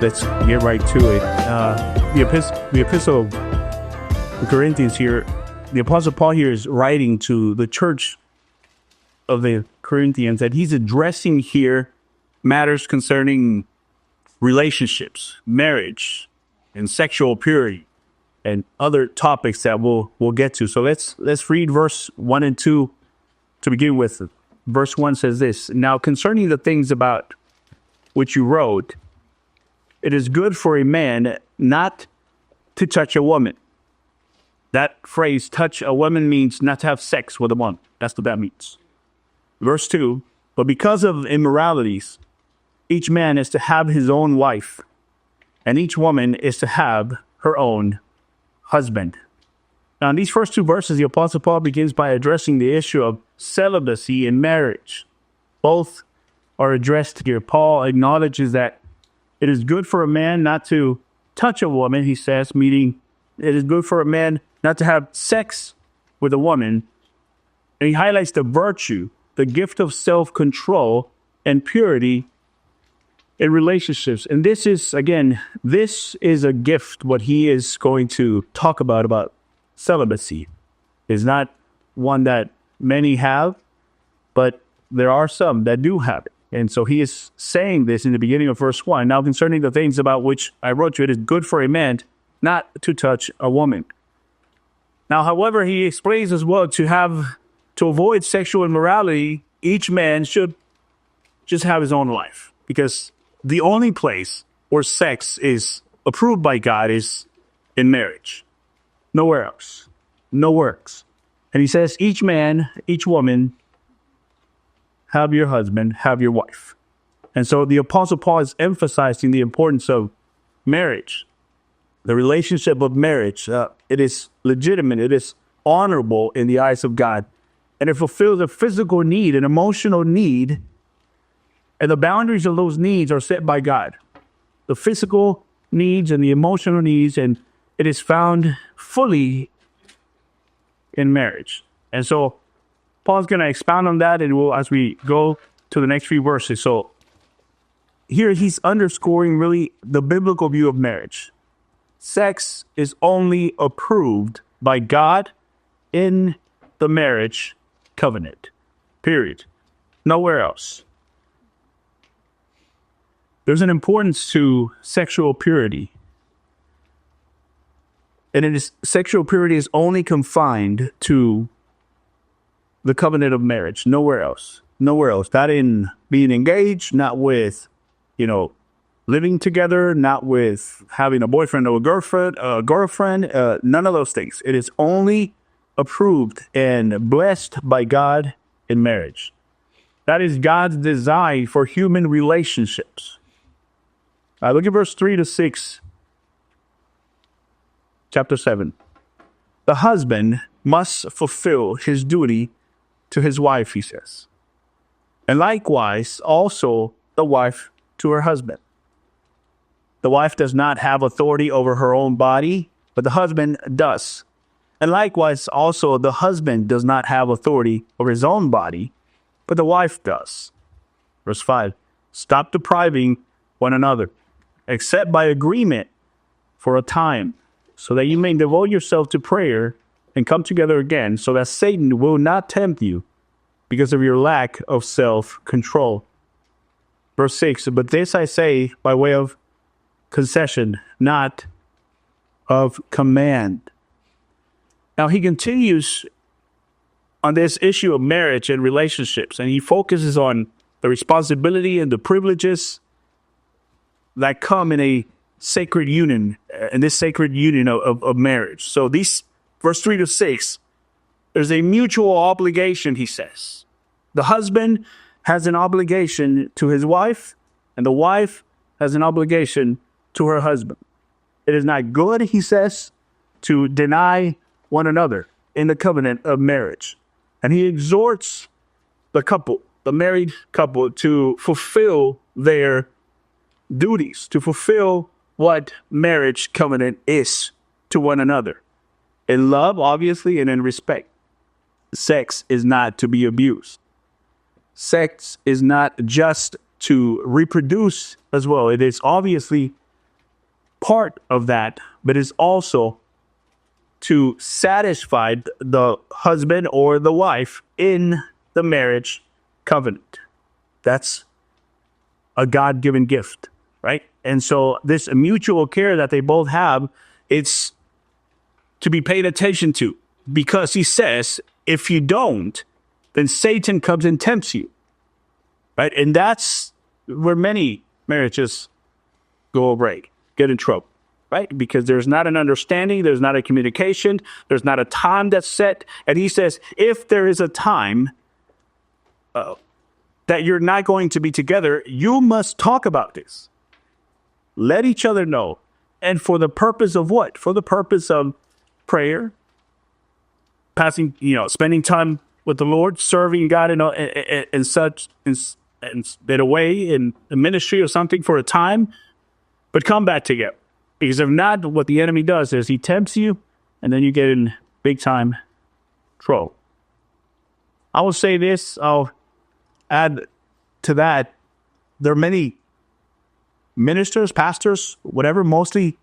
let's get right to it. The epistle of the Corinthians here, the Apostle Paul here is writing to the church of the Corinthians, that he's addressing here matters concerning relationships, marriage, and sexual purity, and other topics that we'll get to. So let's read verse 1 and 2 to begin with. Verse 1 says this: "Now concerning the things about which you wrote, it is good for a man not to touch a woman." That phrase, touch a woman, means not to have sex with a woman. That's what that means. Verse 2, "But because of immoralities, each man is to have his own wife, and each woman is to have her own husband." Now, in these first two verses, the Apostle Paul begins by addressing the issue of celibacy in marriage. Both are addressed here. Paul acknowledges that it is good for a man not to touch a woman, he says, meaning it is good for a man not to have sex with a woman. And he highlights the virtue, the gift of self-control and purity in relationships. And this is a gift. What he is going to talk about celibacy is not one that many have, but there are some that do have it. And so he is saying this in the beginning of verse 1. "Now concerning the things about which I wrote you, it is good for a man not to touch a woman." Now, however, he explains as well to avoid sexual immorality, each man should just have his own life, because the only place where sex is approved by God is in marriage. Nowhere else. Nowhere else. And he says, each man, each woman, have your husband, have your wife. And so the Apostle Paul is emphasizing the importance of marriage, the relationship of marriage. It is legitimate. It is honorable in the eyes of God. And it fulfills a physical need, an emotional need. And the boundaries of those needs are set by God. The physical needs and the emotional needs, and it is found fully in marriage. And so Paul's going to expound on that, and as we go to the next few verses. So here he's underscoring really the biblical view of marriage. Sex is only approved by God in the marriage covenant. Period. Nowhere else. There's an importance to sexual purity. And sexual purity is only confined to the covenant of marriage. Nowhere else. Nowhere else. Not in being engaged, not with, living together, not with having a boyfriend or a girlfriend, none of those things. It is only approved and blessed by God in marriage. That is God's design for human relationships. Look at verse 3 to 6. Chapter 7. "The husband must fulfill his duty to his wife," he says, "and likewise also the wife to her husband. The wife does not have authority over her own body, but the husband does. And likewise also the husband does not have authority over his own body, but the wife does." Verse 5. "Stop depriving one another, except by agreement for a time, so that you may devote yourself to prayer and come together again, so that Satan will not tempt you because of your lack of self-control." Verse 6, "But this I say by way of concession, not of command." Now he continues on this issue of marriage and relationships, and he focuses on the responsibility and the privileges that come in a sacred union, in this sacred union of marriage. So these verse 3 to 6, there's a mutual obligation, he says. The husband has an obligation to his wife, and the wife has an obligation to her husband. It is not good, he says, to deny one another in the covenant of marriage. And he exhorts the couple, the married couple, to fulfill their duties, to fulfill what marriage covenant is to one another. In love, obviously, and in respect. Sex is not to be abused. Sex is not just to reproduce as well. It is obviously part of that, but it's also to satisfy the husband or the wife in the marriage covenant. That's a God-given gift, right? And so this mutual care that they both have, it's to be paid attention to, because he says, if you don't, then Satan comes and tempts you, right? And that's where many marriages go awry, get in trouble, right? Because there's not an understanding, there's not a communication, there's not a time that's set. And he says, if there is a time that you're not going to be together, you must talk about this. Let each other know. And for the purpose of what? For the purpose of prayer, spending time with the Lord, serving God in a way, in a ministry or something for a time, but come back together. Because if not, what the enemy does is he tempts you, and then you get in big time trouble. I will say this, I'll add to that, there are many ministers, pastors, whatever, mostly,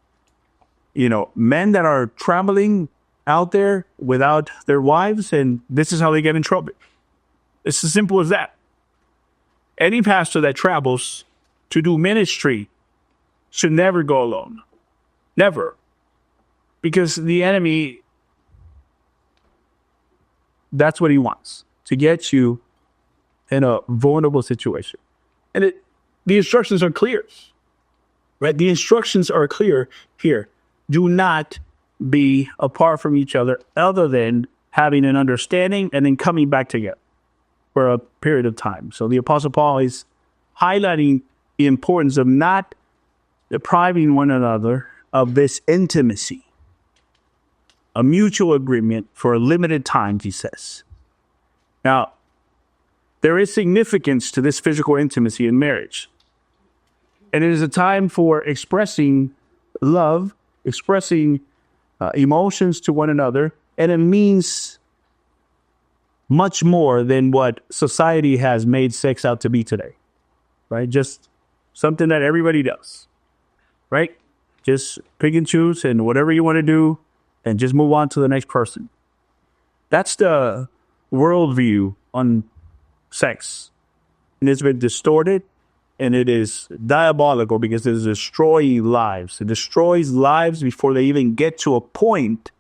men that are traveling out there without their wives, and this is how they get in trouble. It's as simple as that. Any pastor that travels to do ministry should never go alone. Never. Because the enemy, that's what he wants, to get you in a vulnerable situation. And the instructions are clear, right? The instructions are clear here. Do not be apart from each other than having an understanding and then coming back together for a period of time. So the Apostle Paul is highlighting the importance of not depriving one another of this intimacy, a mutual agreement for a limited time, he says. Now, there is significance to this physical intimacy in marriage. And it is a time for expressing love, expressing emotions to one another, and it means much more than what society has made sex out to be today, right? Just something that everybody does, right? Just pick and choose and whatever you want to do and just move on to the next person. That's the worldview on sex. And it's been distorted, and it is diabolical because it destroys lives. It destroys lives before they even get to a point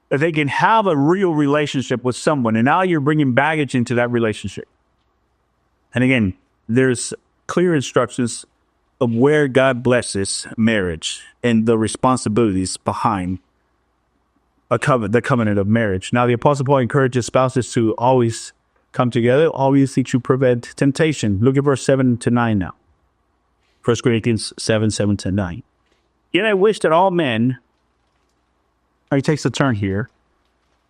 that they can have a real relationship with someone. And now you're bringing baggage into that relationship. And again, there's clear instructions of where God blesses marriage and the responsibilities behind the covenant of marriage. Now, the Apostle Paul encourages spouses to always come together, obviously to prevent temptation. Look at verse 7 to 9 now. 1 Corinthians 7 to 9. Yet I wish that all men, he takes a turn here,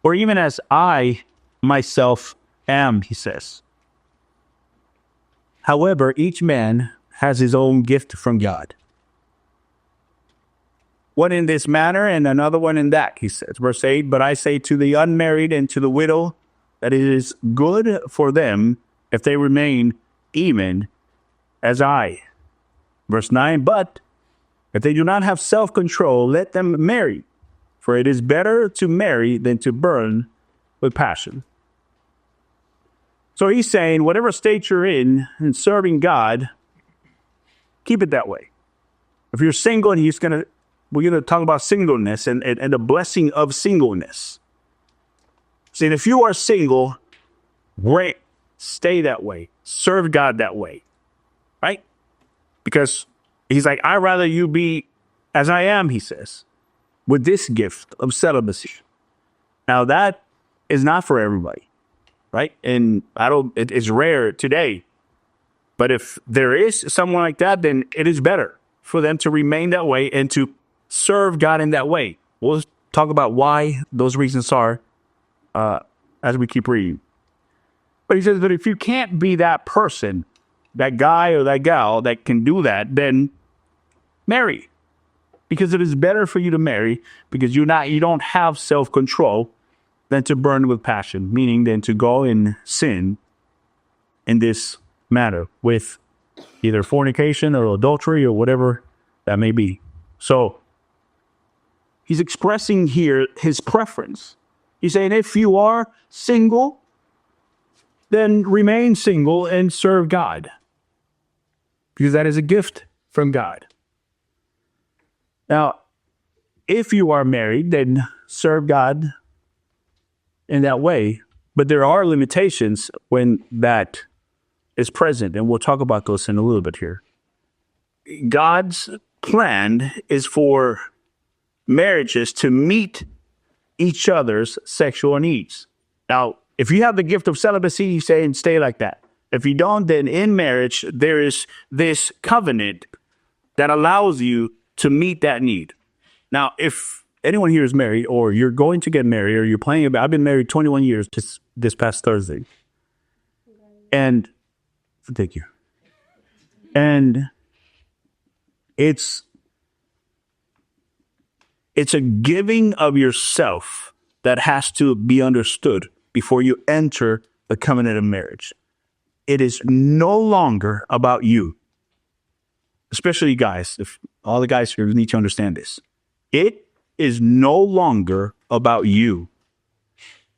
or even as I myself am, he says. However, each man has his own gift from God. One in this manner and another one in that, he says. Verse 8, but I say to the unmarried and to the widow that it is good for them if they remain even as I. Verse 9, but if they do not have self-control, let them marry, for it is better to marry than to burn with passion. So he's saying, whatever state you're in serving God, keep it that way. If you're single, and we're going to talk about singleness and the blessing of singleness. See, if you are single, great, stay that way. Serve God that way, right? Because he's like, I'd rather you be as I am, he says, with this gift of celibacy. Now, that is not for everybody, right? And it's rare today. But if there is someone like that, then it is better for them to remain that way and to serve God in that way. We'll talk about why those reasons are as we keep reading. But he says that if you can't be that person, that guy or that gal that can do that, then marry. Because it is better for you to marry because you don't have self-control than to burn with passion, meaning than to go and sin in this matter with either fornication or adultery or whatever that may be. So he's expressing here his preference. He's saying if you are single, then remain single and serve God, because that is a gift from God. Now, if you are married, then serve God in that way. But there are limitations when that is present, and we'll talk about those in a little bit here. God's plan is for marriages to meet each other's sexual needs. Now, if you have the gift of celibacy, you say and stay like that. If you don't, then in marriage, there is this covenant that allows you to meet that need. Now, if anyone here is married, or you're going to get married, or you're planning about, I've been married 21 years this past Thursday. And thank you. And it's a giving of yourself that has to be understood before you enter the covenant of marriage. It is no longer about you. Especially guys, if all the guys here need to understand this. It is no longer about you.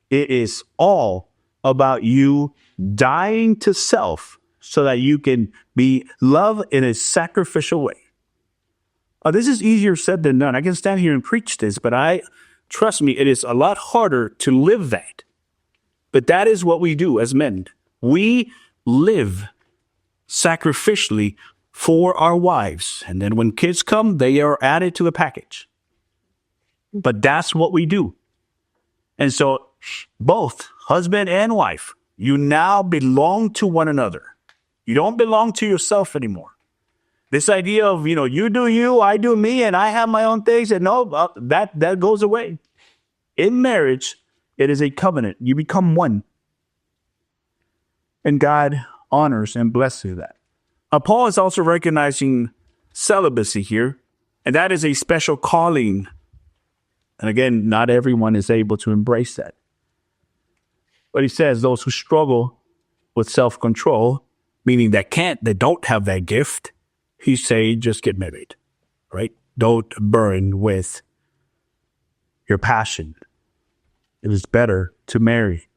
It is all about you dying to self so that you can be loved in a sacrificial way. This is easier said than done. I can stand here and preach this, but trust me, it is a lot harder to live that. But that is what we do as men. We live sacrificially for our wives. And then when kids come, they are added to the package. But that's what we do. And so both husband and wife, you now belong to one another. You don't belong to yourself anymore. This idea of, you do you, I do me, and I have my own things, and no, that goes away. In marriage, it is a covenant. You become one. And God honors and blesses that. Paul is also recognizing celibacy here, and that is a special calling. And again, not everyone is able to embrace that. But he says those who struggle with self-control, meaning that don't have that gift, he say just get married, right? Don't burn with your passion. It is better to marry.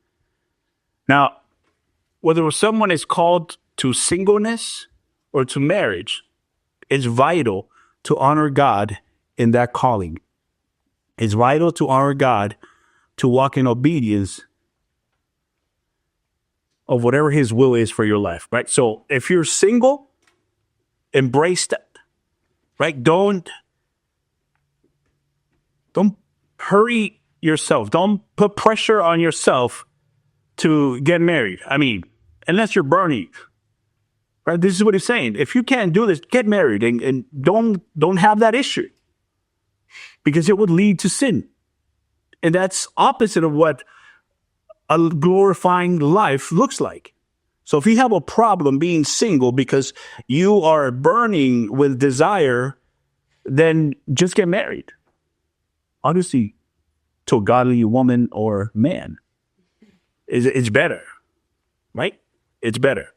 Now, whether someone is called to singleness or to marriage, it's vital to honor God in that calling. It's vital to honor God, to walk in obedience of whatever his will is for your life, right? So if you're single, embrace that, right? Don't hurry yourself. Don't put pressure on yourself to get married. I mean, unless you're burning, right? This is what he's saying. If you can't do this, get married and don't have that issue, because it would lead to sin. And that's opposite of what a glorifying life looks like. So if you have a problem being single because you are burning with desire, then just get married. Obviously, to a godly woman or man. It's better, right? It's better.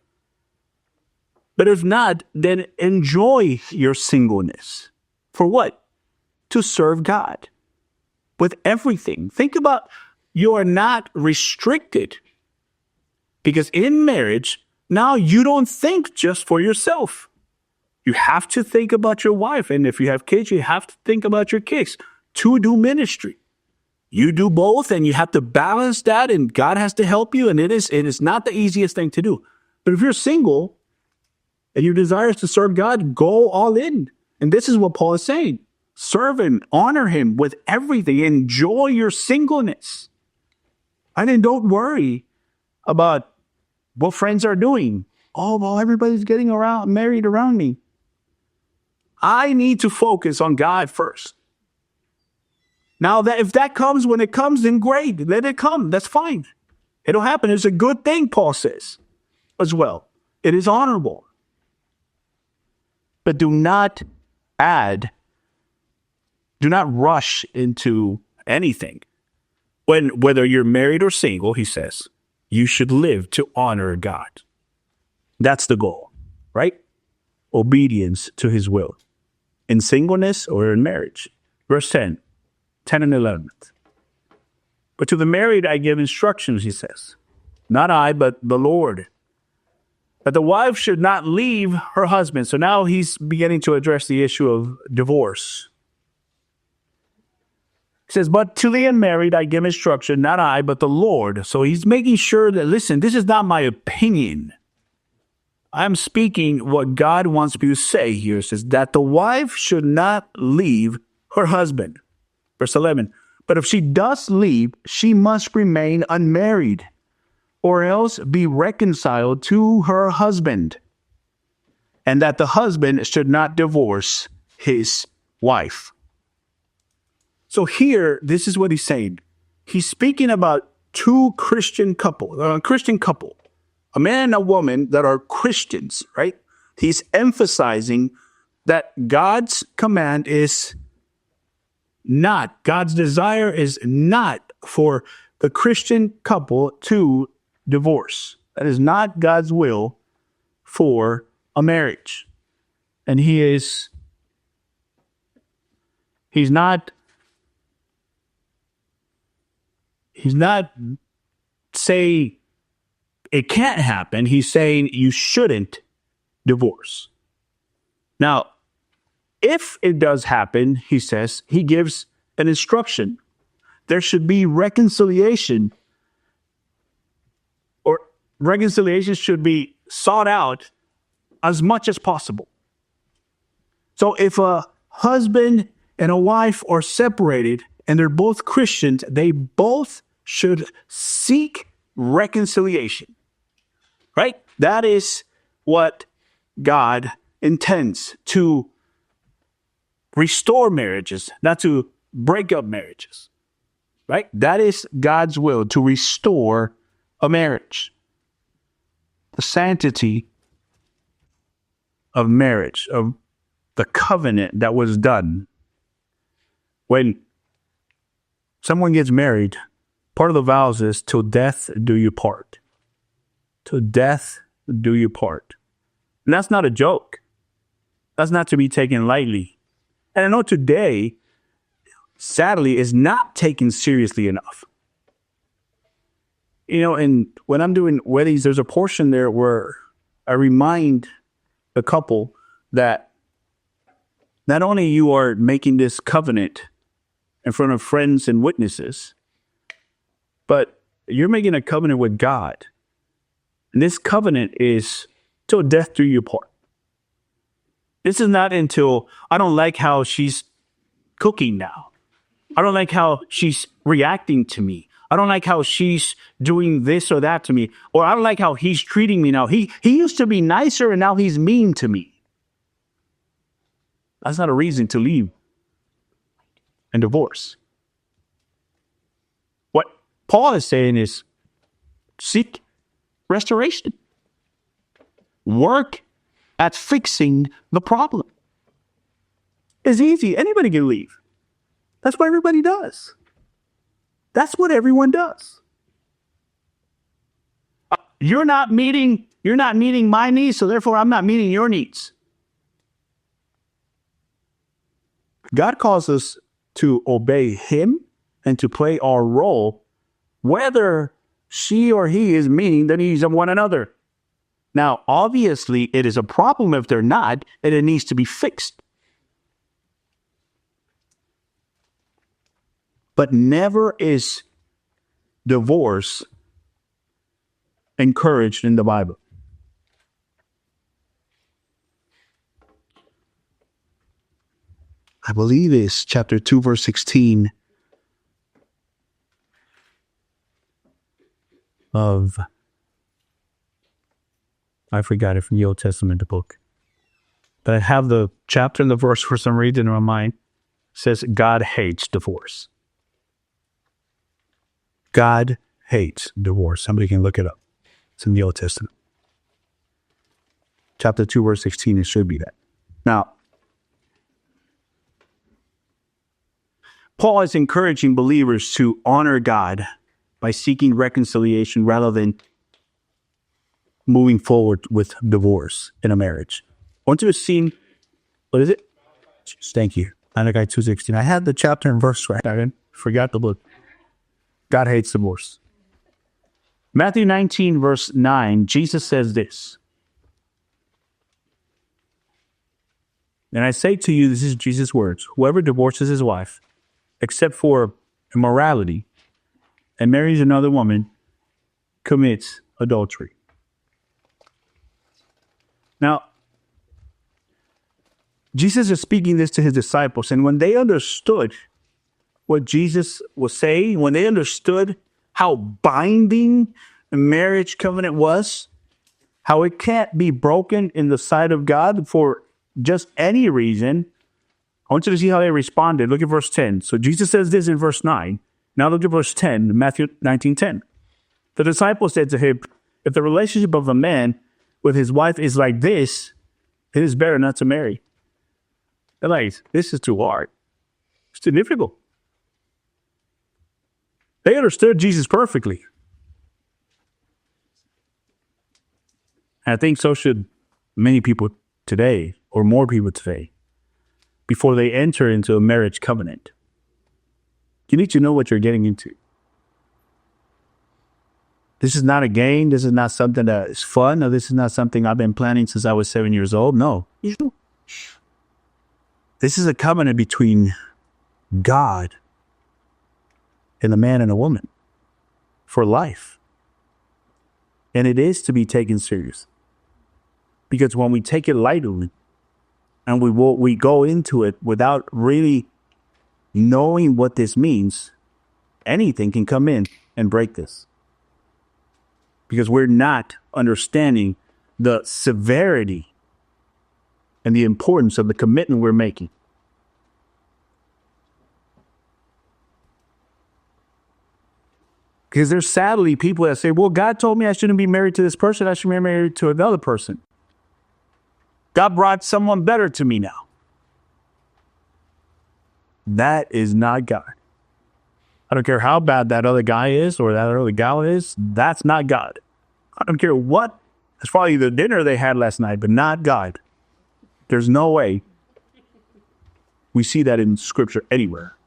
But if not, then enjoy your singleness. For what? To serve God with everything. Think about, you are not restricted. Because in marriage, now you don't think just for yourself. You have to think about your wife. And if you have kids, you have to think about your kids to do ministry. You do both, and you have to balance that, and God has to help you. And it is not the easiest thing to do. But if you're single and your desire is to serve God, go all in. And this is what Paul is saying. Serve and honor him with everything. Enjoy your singleness. And then don't worry about what friends are doing. Oh, well, everybody's getting married around me. I need to focus on God first. Now, if that comes when it comes, then great. Let it come. That's fine. It'll happen. It's a good thing, Paul says, as well. It is honorable. But do not rush into anything. Whether you're married or single, he says, you should live to honor God. That's the goal, right? Obedience to his will. in singleness or in marriage. Verse 10 and 11. But to the married I give instructions, he says, not I, but the Lord, that the wife should not leave her husband. So now he's beginning to address the issue of divorce. He says, but to the unmarried I give instruction, not I, but the Lord. So he's making sure that, listen, this is not my opinion. I'm speaking what God wants me to say here. It says that the wife should not leave her husband. Verse 11, but if she does leave, she must remain unmarried, or else be reconciled to her husband, and that the husband should not divorce his wife. So here, this is what he's saying. He's speaking about two Christian couple, a man and a woman that are Christians, right? He's emphasizing that God's command is not, God's desire is not for the Christian couple to divorce. That is not God's will for a marriage. And he's not saying it can't happen. He's saying you shouldn't divorce. Now, if it does happen, he says, he gives an instruction. There should be reconciliation, or reconciliation should be sought out as much as possible. So if a husband and a wife are separated and they're both Christians, they both should seek reconciliation, right? That is what God intends, to restore marriages, not to break up marriages, right? That is God's will, to restore a marriage. The sanctity of marriage, of the covenant that was done. When someone gets married, part of the vows is, till death do you part. Till death do you part. And that's not a joke. That's not to be taken lightly. And I know today, sadly, is not taken seriously enough. You know, and when I'm doing weddings, there's a portion there where I remind the couple that not only you are making this covenant in front of friends and witnesses, but you're making a covenant with God. And this covenant is till death do you part. This is not until, I don't like how she's cooking now. I don't like how she's reacting to me. I don't like how she's doing this or that to me. Or I don't like how he's treating me now. He used to be nicer and now he's mean to me. That's not a reason to leave and divorce. What Paul is saying is seek restoration. Work at fixing the problem. It's easy. Anybody can leave. That's what everybody does. That's what everyone does. You're not meeting my needs, so therefore I'm not meeting your needs. God calls us to obey him and to play our role, whether she or he is meeting the needs of one another. Now, obviously, it is a problem if they're not, and it needs to be fixed. But never is divorce encouraged in the Bible. I believe it's chapter 2, verse 16 of, I forgot it from the Old Testament, the book. But I have the chapter and the verse for some reason in my mind. It says, God hates divorce. God hates divorce. Somebody can look it up. It's in the Old Testament. Chapter 2, verse 16, it should be that. Now, Paul is encouraging believers to honor God by seeking reconciliation rather than moving forward with divorce in a marriage. I want you to see, what is it? Thank you. Malachi 2:16. I had the chapter and verse right. I forgot the book. God hates divorce. Matthew 19, verse 9, Jesus says this. And I say to you, this is Jesus' words, whoever divorces his wife, except for immorality, and marries another woman, commits adultery. Now, Jesus is speaking this to his disciples, and when they understood what Jesus was saying, when they understood how binding a marriage covenant was, how it can't be broken in the sight of God for just any reason, I want you to see how they responded. Look at verse 10. So Jesus says this in verse 9. Now look at verse 10, Matthew 19:10. The disciples said to him, if the relationship of a man with his wife is like this, it is better not to marry. They're like, this is too hard. It's too difficult. They understood Jesus perfectly. And I think so should many people today, or more people today, before they enter into a marriage covenant. You need to know what you're getting into. This is not a game. This is not something that is fun. Or this is not something I've been planning since I was 7 years old. No. This is a covenant between God and a man and a woman for life. And it is to be taken serious. Because when we take it lightly and we go into it without really knowing what this means, anything can come in and break this. Because we're not understanding the severity and the importance of the commitment we're making. Because there's sadly people that say, well, God told me I shouldn't be married to this person. I should be married to another person. God brought someone better to me now. That is not God. I don't care how bad that other guy is or that other gal is. That's not God. I don't care what. It's probably the dinner they had last night, but not God. There's no way we see that in Scripture anywhere.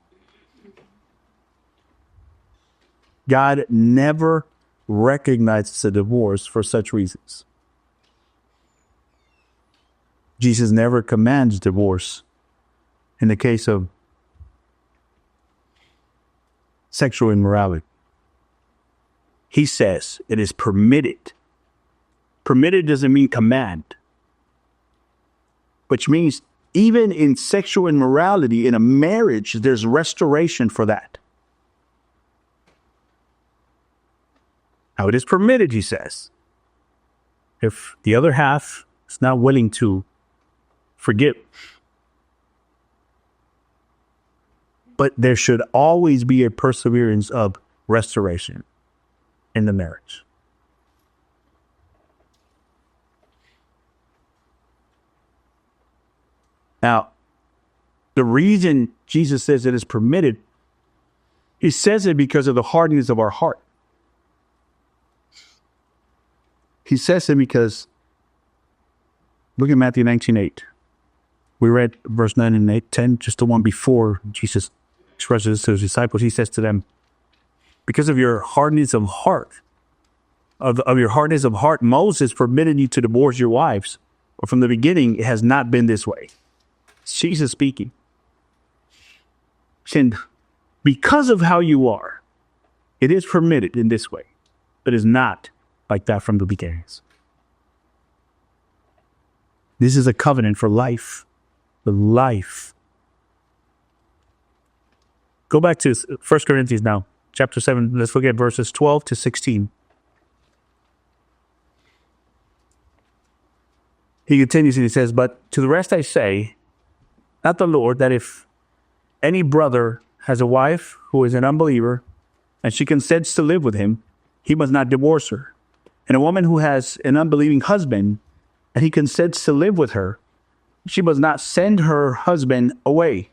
God never recognizes a divorce for such reasons. Jesus never commands divorce in the case of sexual immorality. He says it is permitted. Permitted doesn't mean command, which means even in sexual immorality in a marriage, there's restoration for that. Now, it is permitted, he says, if the other half is not willing to forgive. But there should always be a perseverance of restoration in the marriage. Now, the reason Jesus says it is permitted, he says it because of the hardness of our heart. He says it because, look at Matthew 19:8. We read verse 9 and 10, just the one before Jesus expresses to his disciples. He says to them, because of your hardness of heart, of your hardness of heart, Moses permitted you to divorce your wives. But from the beginning, it has not been this way. It's Jesus speaking. And because of how you are, it is permitted in this way. But it's not like that from the beginnings. This is a covenant for life. The life. Go back to 1 Corinthians now, chapter 7. Let's look at verses 12 to 16. He continues and he says, but to the rest I say, not the Lord, that if any brother has a wife who is an unbeliever and she consents to live with him, he must not divorce her. And a woman who has an unbelieving husband and he consents to live with her, she must not send her husband away.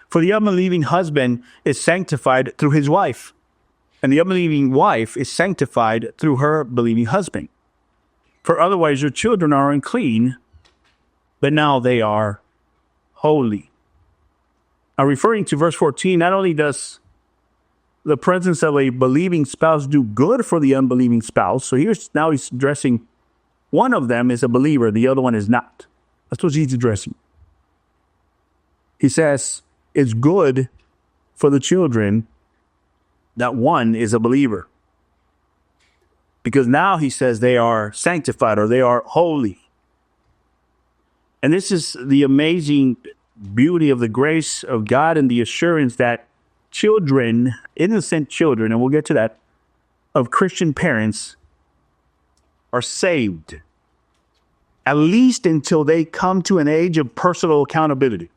For the unbelieving husband is sanctified through his wife, and the unbelieving wife is sanctified through her believing husband. For otherwise your children are unclean, but now they are holy. Now, referring to verse 14, not only does the presence of a believing spouse do good for the unbelieving spouse, so he's addressing one of them is a believer, the other one is not. That's what he's addressing. He says it's good for the children that one is a believer. Because now he says they are sanctified or they are holy. And this is the amazing beauty of the grace of God and the assurance that children, innocent children, and we'll get to that, of Christian parents are saved, at least until they come to an age of personal accountability,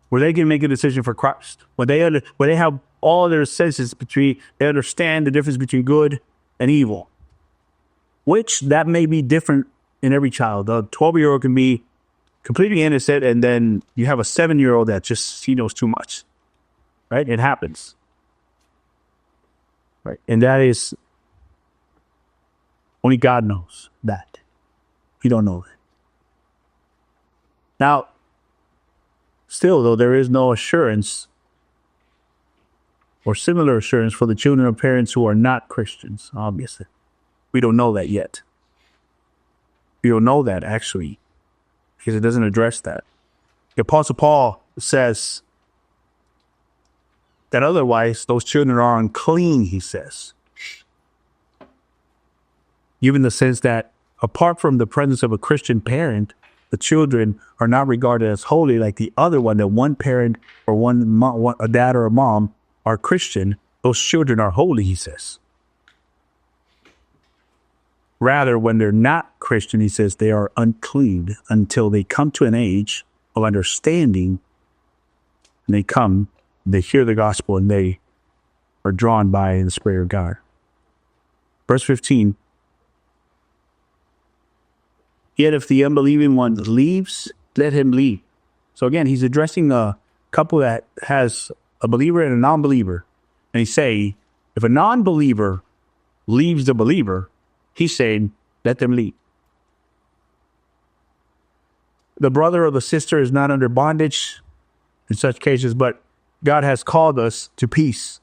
where they can make a decision for Christ, where they have all their senses they understand the difference between good and evil, which that may be different in every child. A 12-year-old can be completely innocent, and then you have a 7-year-old that he knows too much, right? It happens, right? And that is only God knows that. We don't know that. Now, still, though, there is no assurance or similar assurance for the children of parents who are not Christians, obviously. We don't know that yet. We don't know that, actually, because it doesn't address that. The Apostle Paul says that otherwise those children are unclean, he says. Given the sense that apart from the presence of a Christian parent, the children are not regarded as holy like the other one, that one parent or a dad or a mom are Christian. Those children are holy, he says. Rather, when they're not Christian, he says they are unclean until they come to an age of understanding, and they hear the gospel, and they are drawn by the Spirit of God. Verse 15. Yet if the unbelieving one leaves, let him leave. So again, he's addressing a couple that has a believer and a non-believer. And he's saying, if a non-believer leaves the believer, he's saying, let them leave. The brother or the sister is not under bondage in such cases, but God has called us to peace.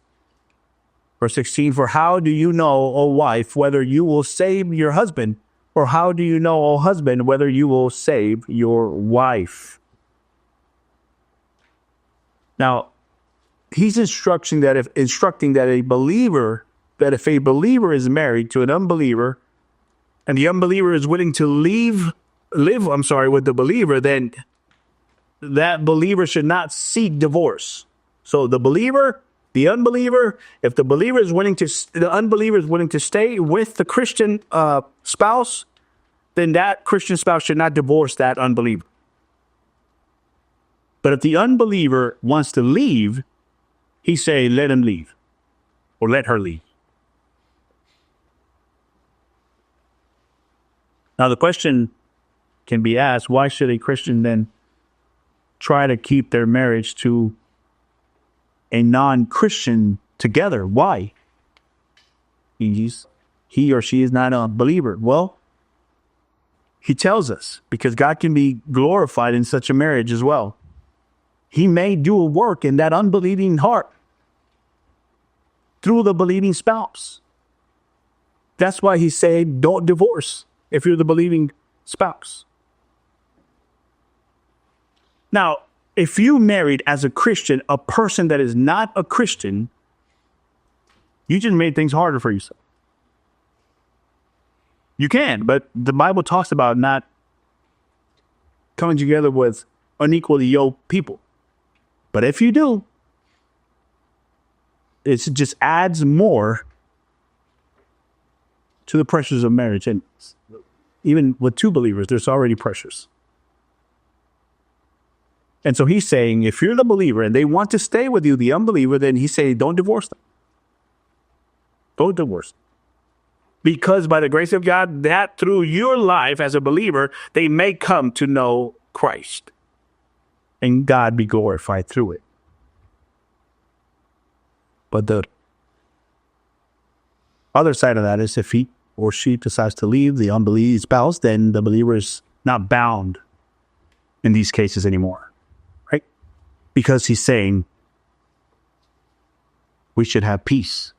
Verse 16, for how do you know, O wife, whether you will save your husband? Or how do you know, O husband, whether you will save your wife? Now, he's instructing that if a believer is married to an unbeliever, and the unbeliever is willing to live with the believer, then that believer should not seek divorce. So the unbeliever, if the unbeliever is willing to stay with the Christian spouse, then that Christian spouse should not divorce that unbeliever. But if the unbeliever wants to leave, he say, let him leave, or let her leave. Now the question can be asked, why should a Christian then try to keep their marriage to a non-Christian together? Why? He or she is not a believer. Well, he tells us, because God can be glorified in such a marriage as well. He may do a work in that unbelieving heart through the believing spouse. That's why he said, don't divorce if you're the believing spouse. Now, if you married as a Christian a person that is not a Christian, you just made things harder for yourself. You can, but the Bible talks about not coming together with unequally yoked people. But if you do, it just adds more to the pressures of marriage. And even with two believers, there's already pressures. And so he's saying, if you're the believer and they want to stay with you, the unbeliever, then he's saying, don't divorce them. Don't divorce them. Because by the grace of God, that through your life as a believer, they may come to know Christ. And God be glorified through it. But the other side of that is, if he or she decides to leave the unbelieving spouse, then the believer is not bound in these cases anymore, right? Because he's saying we should have peace.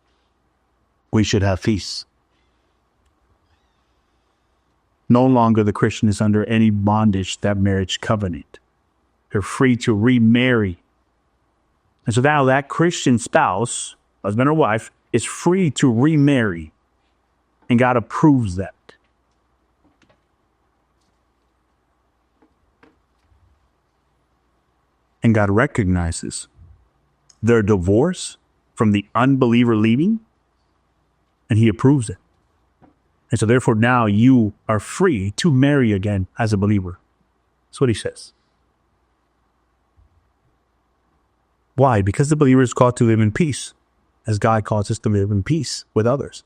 We should have peace. No longer the Christian is under any bondage, that marriage covenant. They're free to remarry. And so now that Christian spouse, husband or wife, is free to remarry. And God approves that. And God recognizes their divorce from the unbeliever leaving, and he approves it. And so therefore now you are free to marry again as a believer. That's what he says. Why? Because the believer is called to live in peace, as God calls us to live in peace with others.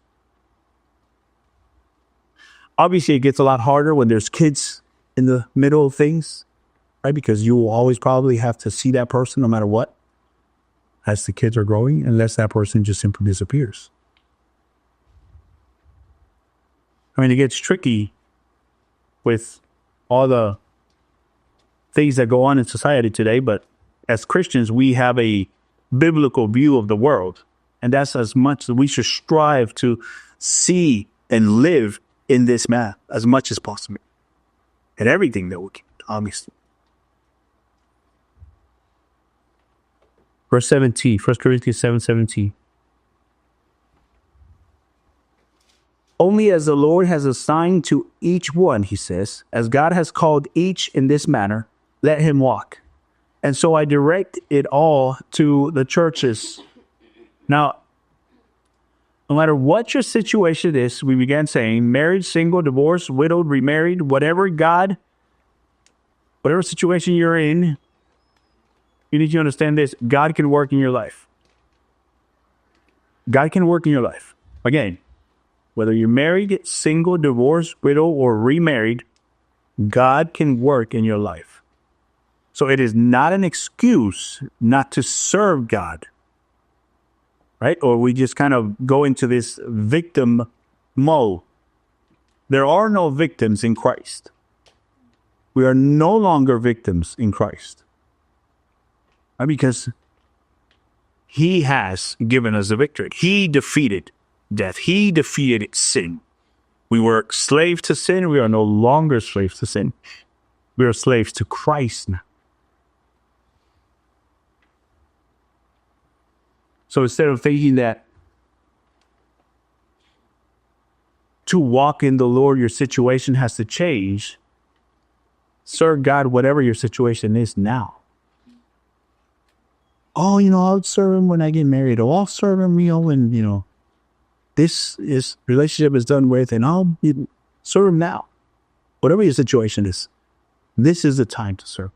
Obviously, it gets a lot harder when there's kids in the middle of things, right? Because you will always probably have to see that person no matter what as the kids are growing, unless that person just simply disappears. I mean, it gets tricky with all the things that go on in society today, but as Christians, we have a biblical view of the world, and that's as much that we should strive to see and live in this manner as much as possible. And everything that we can, obviously. Verse 17, 1 Corinthians 7:17. Only as the Lord has assigned to each one, he says, as God has called each in this manner, let him walk. And so I direct it all to the churches. Now, no matter what your situation is, we began saying, married, single, divorced, widowed, remarried, whatever situation you're in, you need to understand this. God can work in your life. God can work in your life. Again, whether you're married, single, divorced, widow, or remarried, God can work in your life. So it is not an excuse not to serve God, right? Or we just kind of go into this victim mode. There are no victims in Christ. We are no longer victims in Christ. Right? Because he has given us a victory. He defeated death. He defeated sin. We were slaves to sin. We are no longer slaves to sin. We are slaves to Christ now. So instead of thinking that to walk in the Lord, your situation has to change, serve God, whatever your situation is now. Oh, I'll serve him when I get married. Or I'll serve him, when, this relationship is done with, and I'll serve him now. Whatever your situation is, this is the time to serve.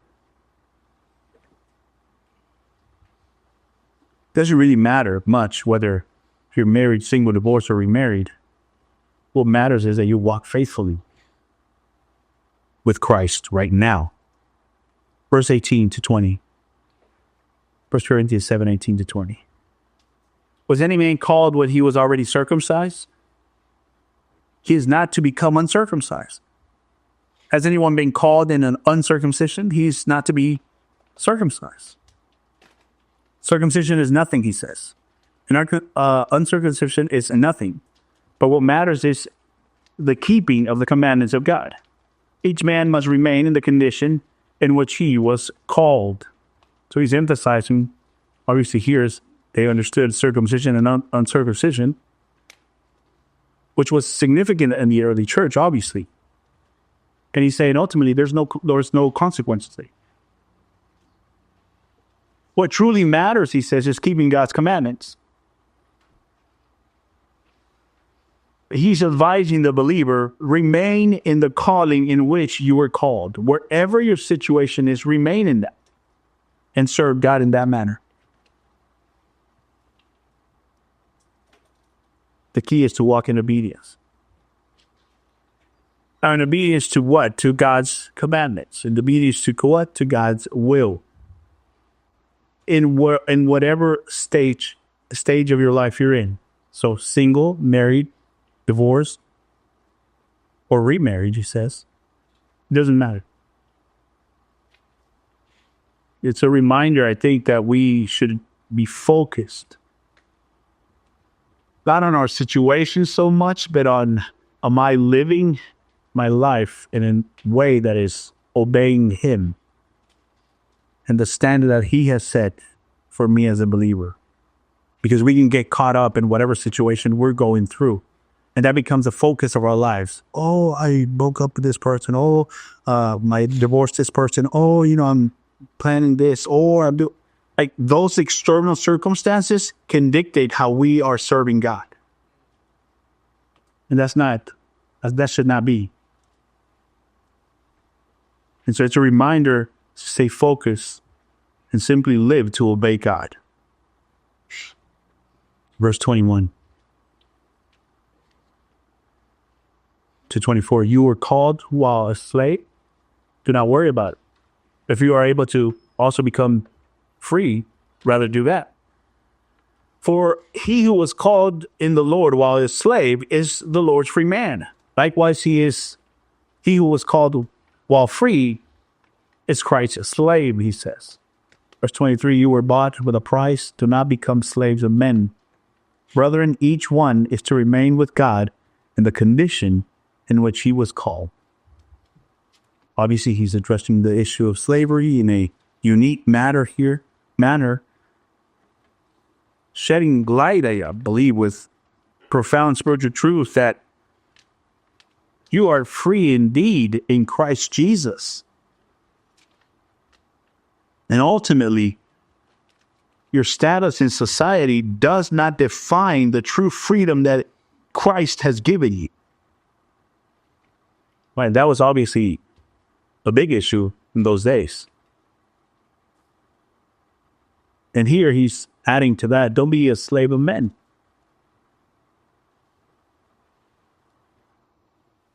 Doesn't really matter much whether you're married, single, divorced, or remarried. What matters is that you walk faithfully with Christ right now. Verse 18 to 20. 1 Corinthians 7, 18 to 20. Was any man called when he was already circumcised? He is not to become uncircumcised. Has anyone been called in an uncircumcision? He is not to be circumcised. Circumcision is nothing, he says. And uncircumcision is nothing. But what matters is the keeping of the commandments of God. Each man must remain in the condition in which he was called. So he's emphasizing, obviously here they understood circumcision and uncircumcision, which was significant in the early church, obviously. And he's saying ultimately there's no consequences. What truly matters, he says, is keeping God's commandments. He's advising the believer, remain in the calling in which you were called. Wherever your situation is, remain in that and serve God in that manner. The key is to walk in obedience. Now, in obedience to what? To God's commandments. In obedience to what? To God's will. In whatever stage of your life you're in. So single, married, divorced, or remarried, he says. It doesn't matter. it's a reminder, I think, that we should be focused not on our situation so much, but on am I living my life in a way that is obeying Him and the standard that He has set for me as a believer. Because we can get caught up in whatever situation we're going through. And that becomes the focus of our lives. Oh, I broke up with this person. Oh, I divorced this person. Oh, I'm planning this. Or I'm doing... Like, those external circumstances can dictate how we are serving God. And that should not be. And so it's a reminder to stay focused and simply live to obey God. Verse 21 to 24, you were called while a slave. Do not worry about it. If you are able to also become free, rather do that. For he who was called in the Lord while a slave is the Lord's free man. Likewise, he who was called while free is Christ's slave, he says. Verse 23, you were bought with a price. Do not become slaves of men. Brethren, each one is to remain with God in the condition in which he was called. Obviously, he's addressing the issue of slavery in a unique manner, shedding light, I believe, with profound spiritual truth that you are free indeed in Christ Jesus. And ultimately, your status in society does not define the true freedom that Christ has given you. Right, that was obviously a big issue in those days. And here he's adding to that, don't be a slave of men.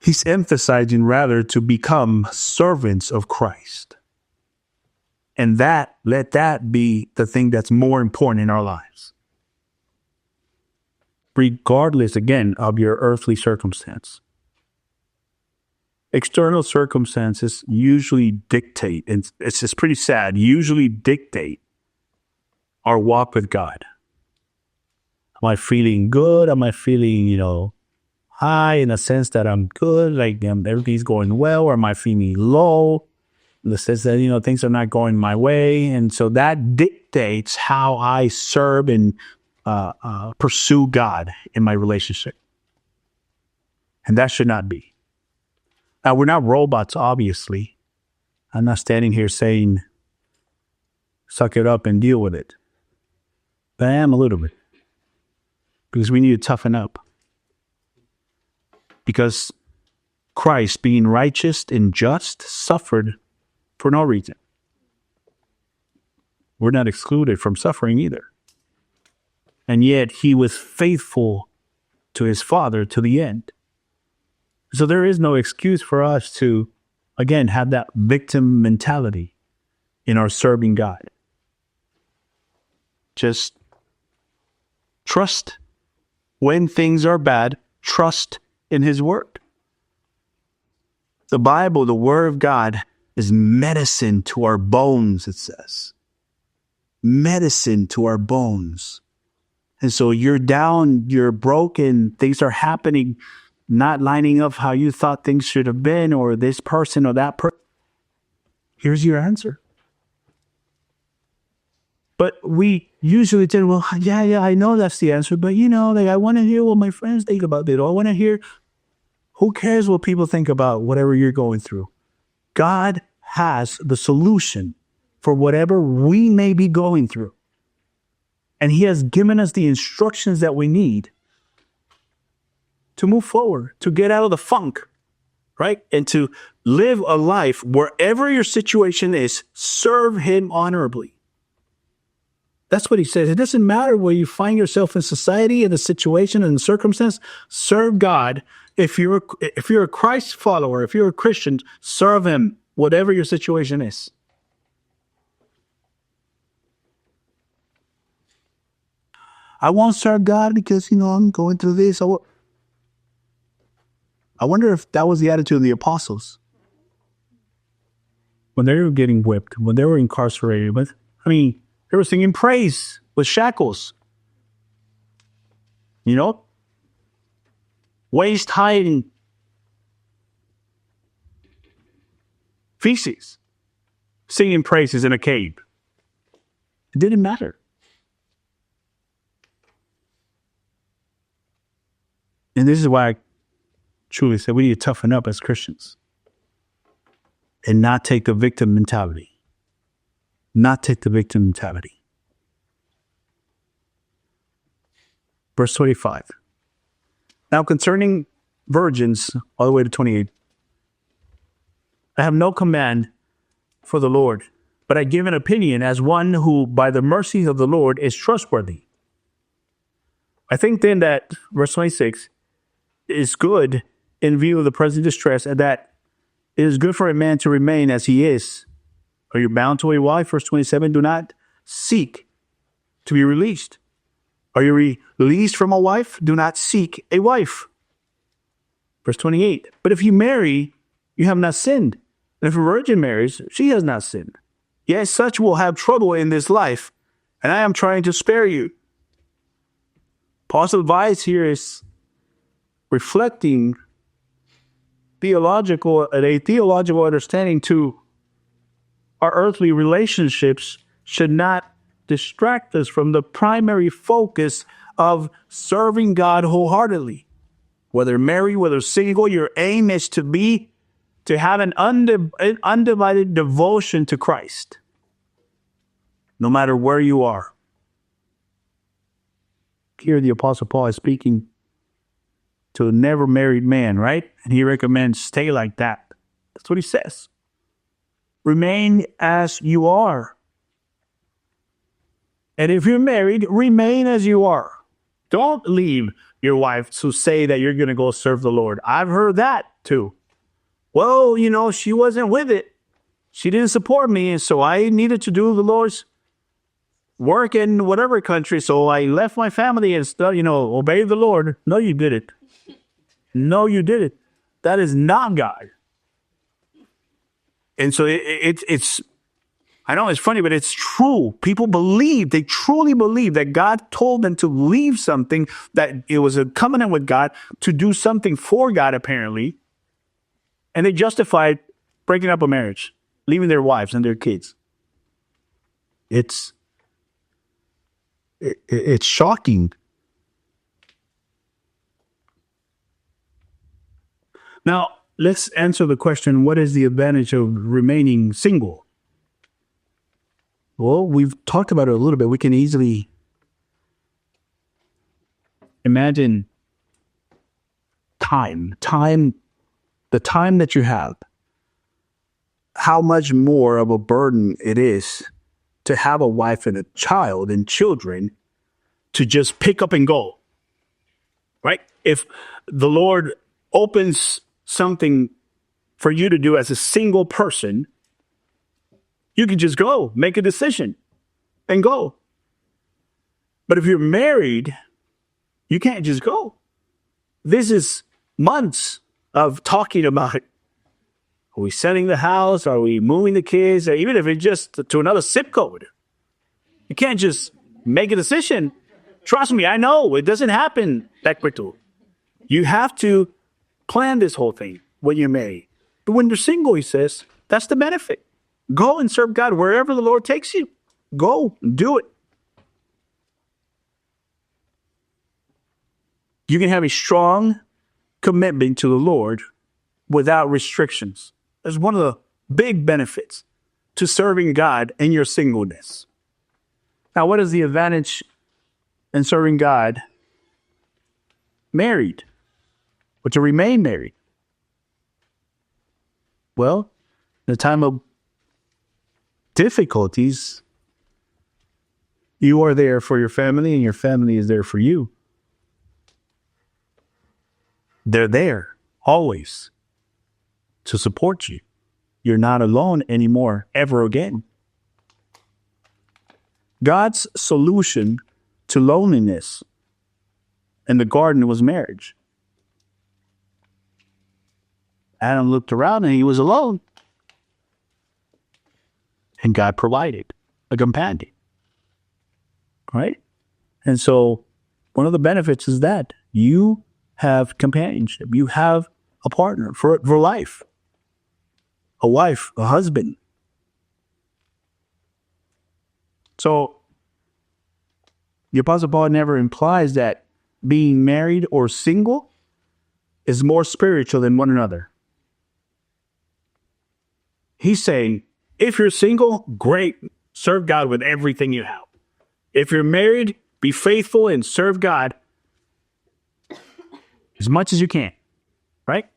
He's emphasizing rather to become servants of Christ. And let that be the thing that's more important in our lives. Regardless, again, of your earthly circumstance. External circumstances usually dictate, and it's just pretty sad, usually dictate our walk with God. Am I feeling good? Am I feeling, high in a sense that I'm good, like everything's going well? Or am I feeling low in the sense that, things are not going my way? And so that dictates how I serve and pursue God in my relationship. And that should not be. Now, we're not robots, obviously. I'm not standing here saying, suck it up and deal with it. But I am a little bit. Because we need to toughen up. Because Christ, being righteous and just, suffered for no reason. We're not excluded from suffering either. And yet he was faithful to his Father to the end. So there is no excuse for us to, again, have that victim mentality in our serving God. Just trust when things are bad, trust in his word. The Bible, the word of God, is medicine to our bones, it says. Medicine to our bones. And so you're down, you're broken, things are happening, not lining up how you thought things should have been, or this person or that person. Here's your answer. But we usually tell, well, yeah, I know that's the answer, but I want to hear what my friends think about it. Or I want to hear, who cares what people think about whatever you're going through? God has the solution for whatever we may be going through. And he has given us the instructions that we need to move forward, to get out of the funk, right? And to live a life, wherever your situation is, serve him honorably. That's what he says. It doesn't matter where you find yourself in society, in the situation, and the circumstance. Serve God. If you're a Christ follower, if you're a Christian, serve him, whatever your situation is. I won't serve God because, I'm going through this. I wonder if that was the attitude of the apostles. when they were getting whipped, when they were incarcerated, but they were singing praise with shackles. Waist high in feces, singing praises in a cave. It didn't matter. And this is why I truly say we need to toughen up as Christians and not take the victim mentality. Not take the victim mentality. Verse 25. Now concerning virgins, all the way to 28, I have no command for the Lord, but I give an opinion as one who, by the mercy of the Lord, is trustworthy. I think then that verse 26 is good in view of the present distress, and that it is good for a man to remain as he is. Are you bound to a wife? Verse 27, do not seek to be released. Are you released from a wife? Do not seek a wife. Verse 28, but if you marry, you have not sinned. And if a virgin marries, she has not sinned. Yes, such will have trouble in this life, and I am trying to spare you. Paul's advice here is reflecting a theological understanding to our earthly relationships should not distract us from the primary focus of serving God wholeheartedly. Whether married, whether single, your aim is to have an undivided devotion to Christ, no matter where you are. Here the Apostle Paul is speaking to a never married man, right? And he recommends stay like that. That's what he says. Remain as you are. And if you're married, remain as you are. Don't leave your wife to say that you're going to go serve the Lord. I've heard that too. Well, she wasn't with it. She didn't support me, and so I needed to do the Lord's work in whatever country, so I left my family and obey the Lord. No, you didn't. No, you didn't. That is not God. And so it's, I know it's funny, but it's true. People they truly believe that God told them to leave something, that it was a covenant with God, to do something for God, apparently. And they justified breaking up a marriage, leaving their wives and their kids. It's shocking. Now, let's answer the question, what is the advantage of remaining single? Well, we've talked about it a little bit. We can easily imagine the time that you have, how much more of a burden it is to have a wife and a child and children to just pick up and go, right? If the Lord opens something for you to do as a single person, you can just go, make a decision, and go. But if you're married, you can't just go. This is months of talking about it. Are we selling the house? Are we moving the kids? Or even if it's just to another zip code. You can't just make a decision. Trust me, I know it doesn't happen that quickly. You have to plan this whole thing when you're married. But when you're single, he says, that's the benefit. Go and serve God wherever the Lord takes you. Go, do it. You can have a strong commitment to the Lord without restrictions. That's one of the big benefits to serving God in your singleness. Now, what is the advantage in serving God married, or to remain married? Well, in the time of difficulties, you are there for your family and your family is there for you. They're there always to support you. You're not alone anymore, ever again. God's solution to loneliness in the garden was marriage. Adam looked around and he was alone. And God provided a companion. Right? And so one of the benefits is that you have companionship. You have a partner for life, a wife, a husband. So the Apostle Paul never implies that being married or single is more spiritual than one another. He's saying, if you're single, great, serve God with everything you have. If you're married, be faithful and serve God as much as you can, right?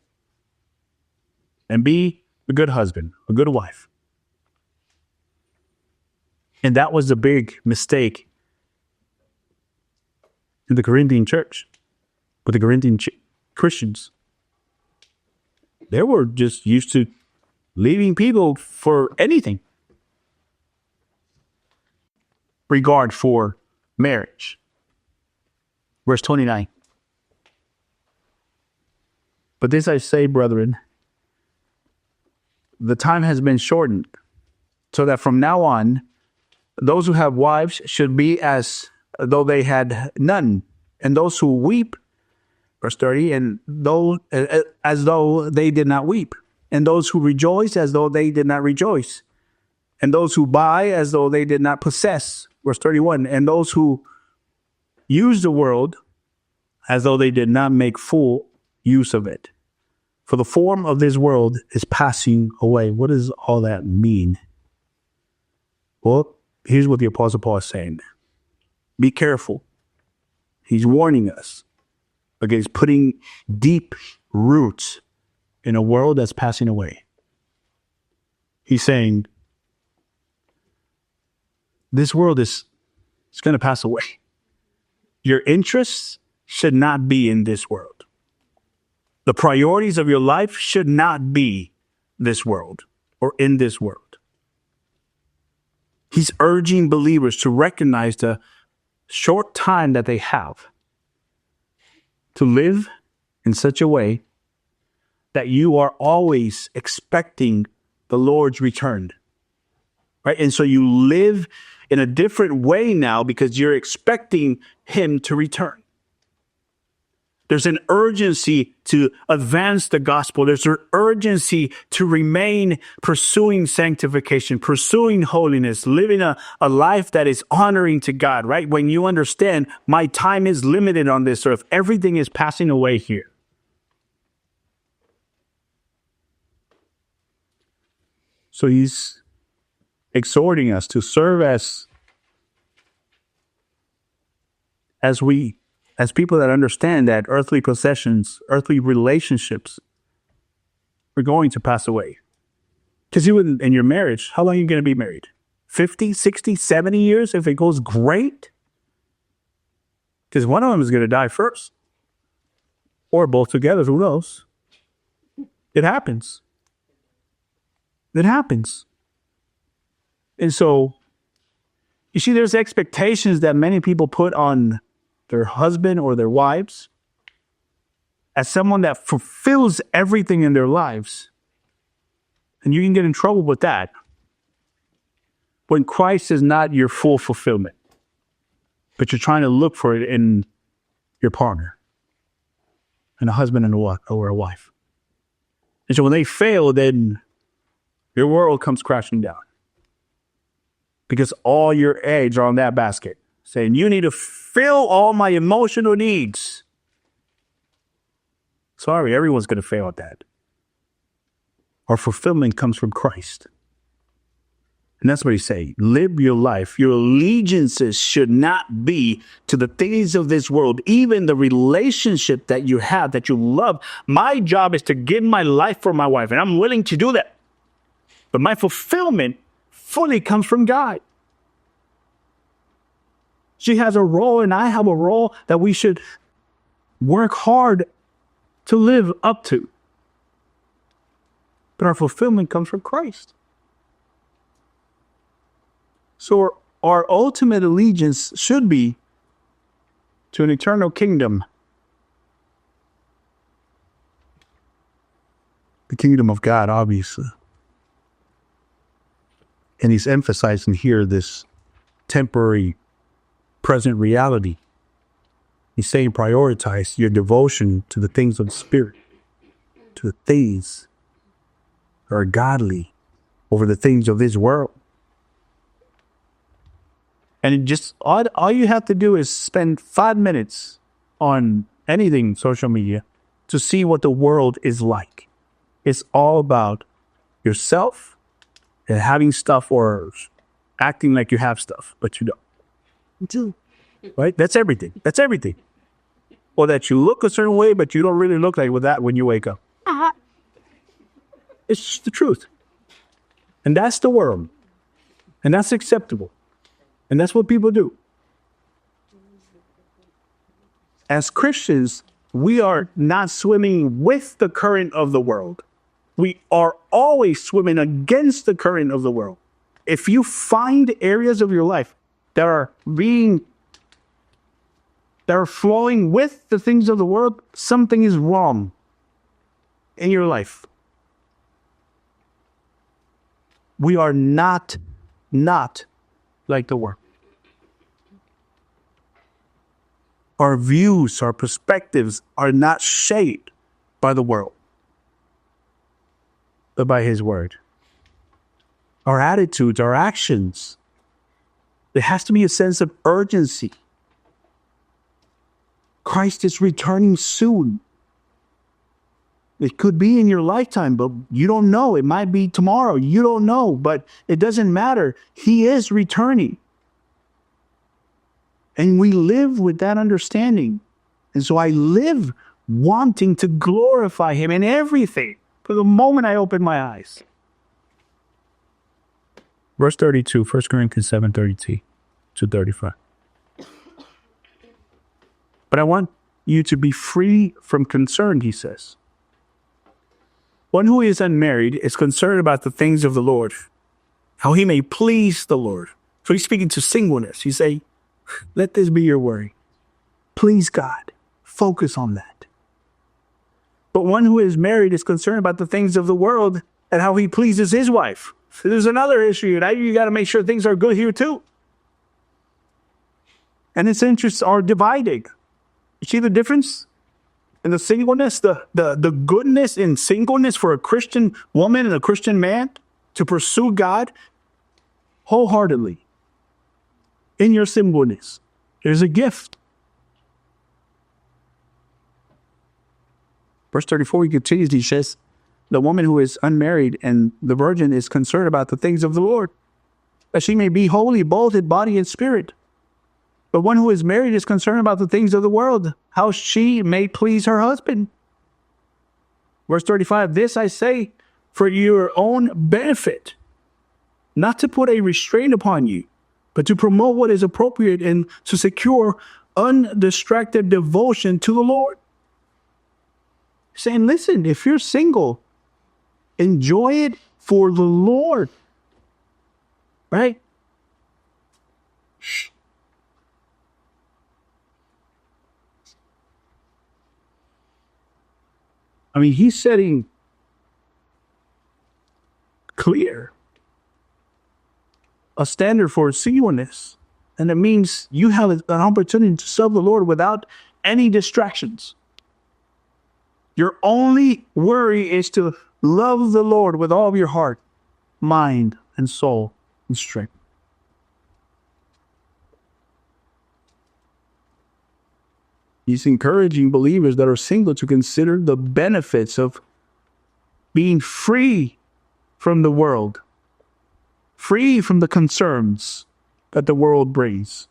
And be a good husband, a good wife. And that was the big mistake in the Corinthian church, with the Corinthian Christians. They were just used to leaving people for anything. Regard for marriage. Verse 29. But this I say, brethren, the time has been shortened, so that from now on, those who have wives should be as though they had none, and those who weep, verse 30, and those as though they did not weep, and those who rejoice as though they did not rejoice, and those who buy as though they did not possess, verse 31, and those who use the world as though they did not make full use of it. For the form of this world is passing away. What does all that mean? Well, here's what the Apostle Paul is saying. Be careful. He's warning us against putting deep roots in a world that's passing away. He's saying, this world is going to pass away. Your interests should not be in this world. The priorities of your life should not be this world or in this world. He's urging believers to recognize the short time that they have to live in such a way that you are always expecting the Lord's return. Right? And so you live in a different way now because you're expecting him to return. There's an urgency to advance the gospel. There's an urgency to remain pursuing sanctification, pursuing holiness, living a life that is honoring to God, right? When you understand my time is limited on this earth, everything is passing away here. So he's exhorting us to serve as people that understand that earthly possessions, earthly relationships are going to pass away. Because even in your marriage, how long are you going to be married? 50, 60, 70 years if it goes great? Because one of them is going to die first. Or both together, who knows? It happens. It happens. And so, you see, there's expectations that many people put on their husband or their wives as someone that fulfills everything in their lives. And you can get in trouble with that when Christ is not your full fulfillment, but you're trying to look for it in your partner, in a husband and or a wife. And so when they fail, then your world comes crashing down because all your eggs are on that basket, saying, you need to fill all my emotional needs. Sorry, everyone's going to fail at that. Our fulfillment comes from Christ. And that's what he's saying. Live your life. Your allegiances should not be to the things of this world, even the relationship that you have, that you love. My job is to give my life for my wife, and I'm willing to do that. But my fulfillment fully comes from God. She has a role and I have a role that we should work hard to live up to. But our fulfillment comes from Christ. So our ultimate allegiance should be to an eternal kingdom. The kingdom of God, obviously. And he's emphasizing here this temporary present reality. He's saying prioritize your devotion to the things of the Spirit, to the things that are godly over the things of this world. And it just all you have to do is spend 5 minutes on anything social media to see what the world is like. It's all about yourself and having stuff or acting like you have stuff, but you don't. Right? That's everything. That's everything. Or that you look a certain way, but you don't really look like with that when you wake up. It's just the truth. And that's the world. And that's acceptable. And that's what people do. As Christians, we are not swimming with the current of the world. We are always swimming against the current of the world. If you find areas of your life that are flowing with the things of the world, something is wrong in your life. We are not like the world. Our views, our perspectives are not shaped by the world, but by His Word. Our attitudes, our actions, there has to be a sense of urgency. Christ is returning soon. It could be in your lifetime, but you don't know. It might be tomorrow. You don't know, but it doesn't matter. He is returning. And we live with that understanding. And so I live wanting to glorify Him in everything from the moment I open my eyes. Verse 32, 1 Corinthians 7:32 to 35. But I want you to be free from concern, he says. One who is unmarried is concerned about the things of the Lord, how he may please the Lord. So he's speaking to singleness. He's saying, let this be your worry. Please God. Focus on that. But one who is married is concerned about the things of the world and how he pleases his wife. So there's another issue. Now you got to make sure things are good here too. And his interests are divided. You see the difference in the singleness, the goodness in singleness for a Christian woman and a Christian man to pursue God wholeheartedly. In your singleness, there's a gift. Verse 34, he continues, he says, the woman who is unmarried and the virgin is concerned about the things of the Lord, that she may be holy both in body and spirit. But one who is married is concerned about the things of the world, how she may please her husband. Verse 35, this I say for your own benefit, not to put a restraint upon you, but to promote what is appropriate and to secure undistracted devotion to the Lord. Saying, listen, if you're single, enjoy it for the Lord. Right? Shh. I mean, he's setting clear a standard for singleness. And it means you have an opportunity to serve the Lord without any distractions. Your only worry is to love the Lord with all of your heart, mind, and soul, and strength. He's encouraging believers that are single to consider the benefits of being free from the world, free from the concerns that the world brings,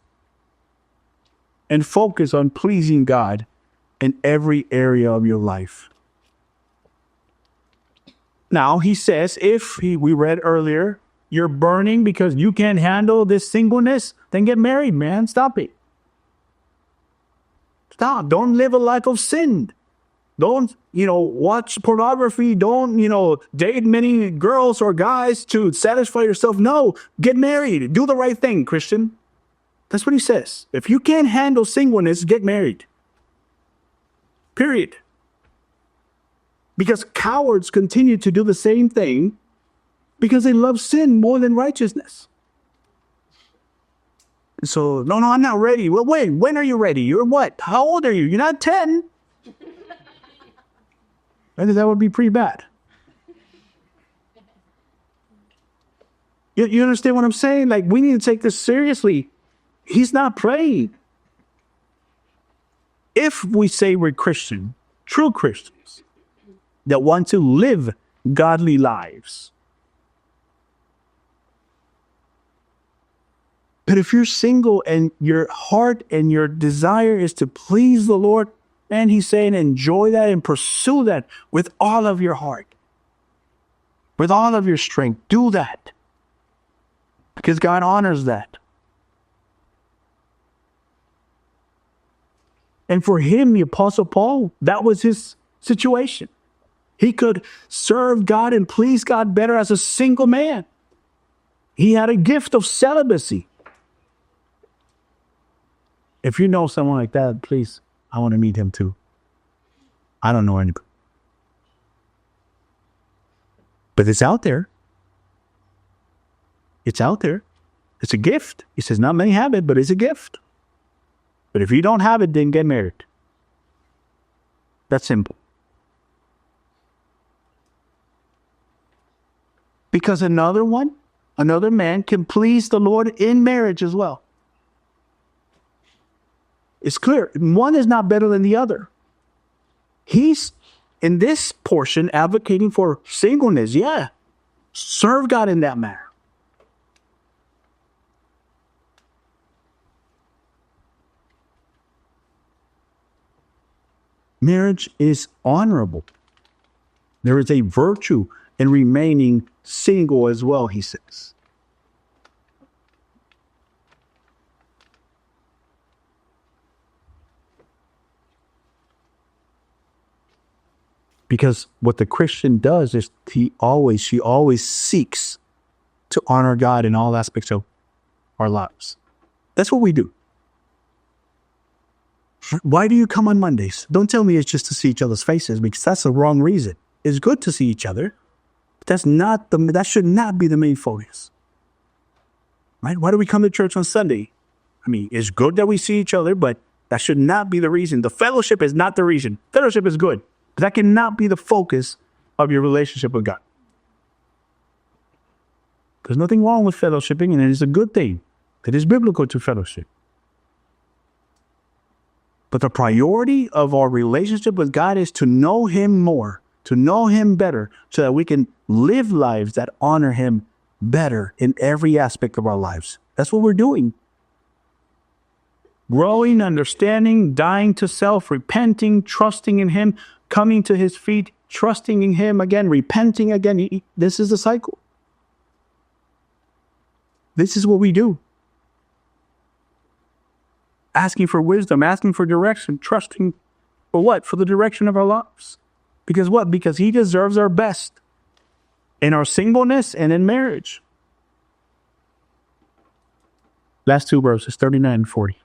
and focus on pleasing God in every area of your life. Now, he says, we read earlier, you're burning because you can't handle this singleness, then get married, man. Stop it. Stop. Don't live a life of sin. Don't, watch pornography. Don't, date many girls or guys to satisfy yourself. No, get married. Do the right thing, Christian. That's what he says. If you can't handle singleness, get married. Period. Because cowards continue to do the same thing because they love sin more than righteousness. So, no, I'm not ready. Well, wait, when are you ready? You're what? How old are you? You're not 10. And that would be pretty bad. You understand what I'm saying? Like, we need to take this seriously. He's not praying. If we say we're Christian, true Christians, that want to live godly lives, but if you're single and your heart and your desire is to please the Lord, and he's saying enjoy that and pursue that with all of your heart, with all of your strength. Do that. Because God honors that. And for him, the Apostle Paul, that was his situation. He could serve God and please God better as a single man. He had a gift of celibacy. If you know someone like that, please, I want to meet him too. I don't know anybody. But it's out there. It's out there. It's a gift. He says not many have it, but it's a gift. But if you don't have it, then get married. That's simple. Because another man can please the Lord in marriage as well. It's clear. One is not better than the other. He's, in this portion, advocating for singleness. Yeah. Serve God in that manner. Marriage is honorable. There is a virtue in remaining single as well, he says. Because what the Christian does is she always seeks to honor God in all aspects of our lives. That's what we do. Why do you come on Mondays? Don't tell me it's just to see each other's faces, because that's the wrong reason. It's good to see each other, but that should not be the main focus. Right? Why do we come to church on Sunday? I mean, it's good that we see each other, but that should not be the reason. The fellowship is not the reason. Fellowship is good. But that cannot be the focus of your relationship with God. There's nothing wrong with fellowshipping, and it is a good thing. It is biblical to fellowship. But the priority of our relationship with God is to know him more, to know him better, so that we can live lives that honor him better in every aspect of our lives. That's what we're doing. Growing, understanding, dying to self, repenting, trusting in him, coming to his feet, trusting in him again, repenting again. This is the cycle. This is what we do. Asking for wisdom, asking for direction, trusting for what? For the direction of our lives. Because what? Because he deserves our best in our singleness and in marriage. Last two verses, 39 and 40.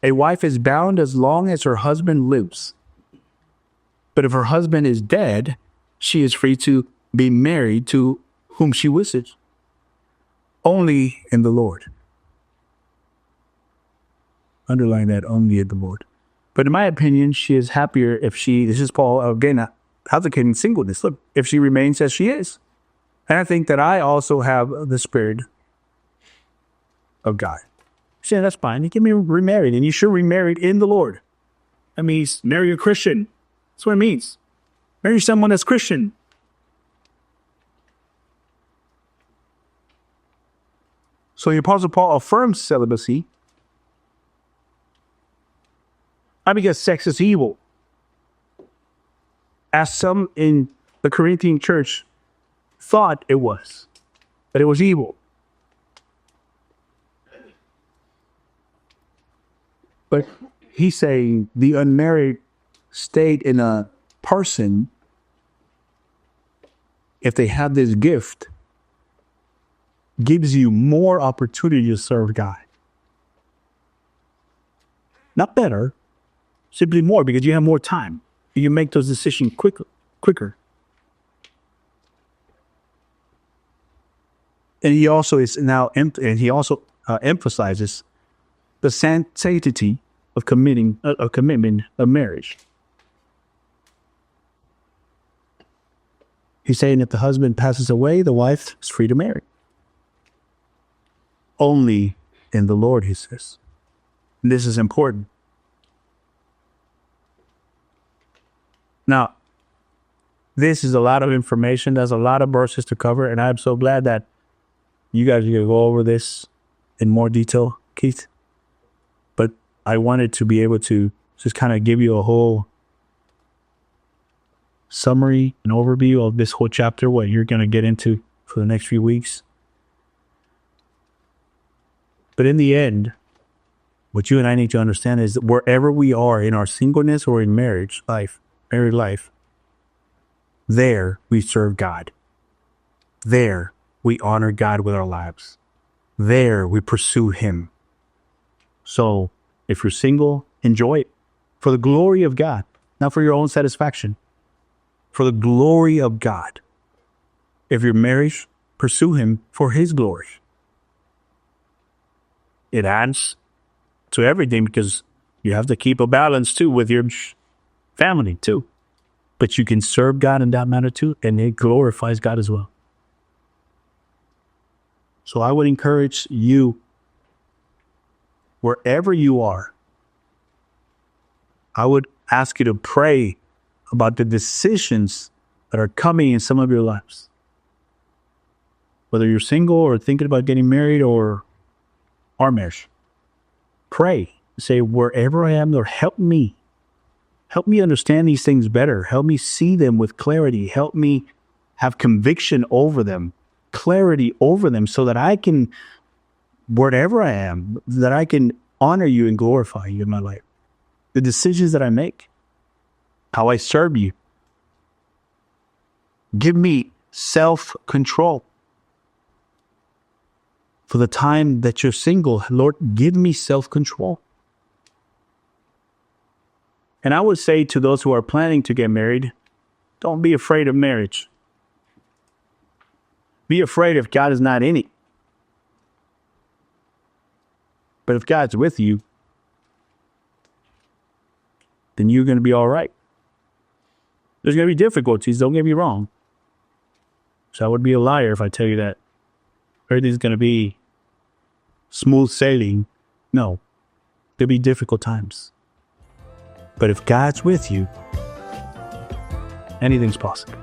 A wife is bound as long as her husband lives. But if her husband is dead, she is free to be married to whom she wishes. Only in the Lord. Underline that, only in the Lord. But in my opinion, she is happier if this is Paul again advocating singleness. Look, if she remains as she is. And I think that I also have the Spirit of God. Yeah, that's fine. You can be remarried, and you should remarried in the Lord. That means marry a Christian. That's what it means. Marry someone that's Christian. So the Apostle Paul affirms celibacy, not because sex is evil, as some in the Corinthian church thought it was, that it was evil. But he's saying the unmarried state in a person, if they have this gift, gives you more opportunity to serve God. Not better, simply more, because you have more time. You make those decisions quickly. quicker. And he also is now, and he also emphasizes the sanctity of commitment of marriage. He's saying if the husband passes away, the wife is free to marry. Only in the Lord, he says. And this is important. Now, this is a lot of information. There's a lot of verses to cover, and I'm so glad that you guys are going to go over this in more detail, Keith. But I wanted to be able to just kind of give you a whole summary, an overview of this whole chapter, what you're going to get into for the next few weeks. But in the end, what you and I need to understand is that wherever we are in our singleness or in married life, there we serve God. There we honor God with our lives. There we pursue Him. So if you're single, enjoy it for the glory of God, not for your own satisfaction, for the glory of God. If you're married, pursue Him for His glory. It adds to everything because you have to keep a balance too with your family too. But you can serve God in that manner too, and it glorifies God as well. So I would encourage you, wherever you are, I would ask you to pray about the decisions that are coming in some of your lives. Whether you're single or thinking about getting married or marriage, pray. Say, wherever I am, Lord, help me. Help me understand these things better. Help me see them with clarity. Help me have conviction over them, clarity over them, so that I can, wherever I am, that I can honor you and glorify you in my life. The decisions that I make, how I serve you. Give me self-control. For the time that you're single, Lord, give me self-control. And I would say to those who are planning to get married, don't be afraid of marriage. Be afraid if God is not in it. But if God's with you, then you're going to be all right. There's going to be difficulties, don't get me wrong. So I would be a liar if I tell you that everything's going to be smooth sailing. No, there'll be difficult times. But if God's with you, anything's possible.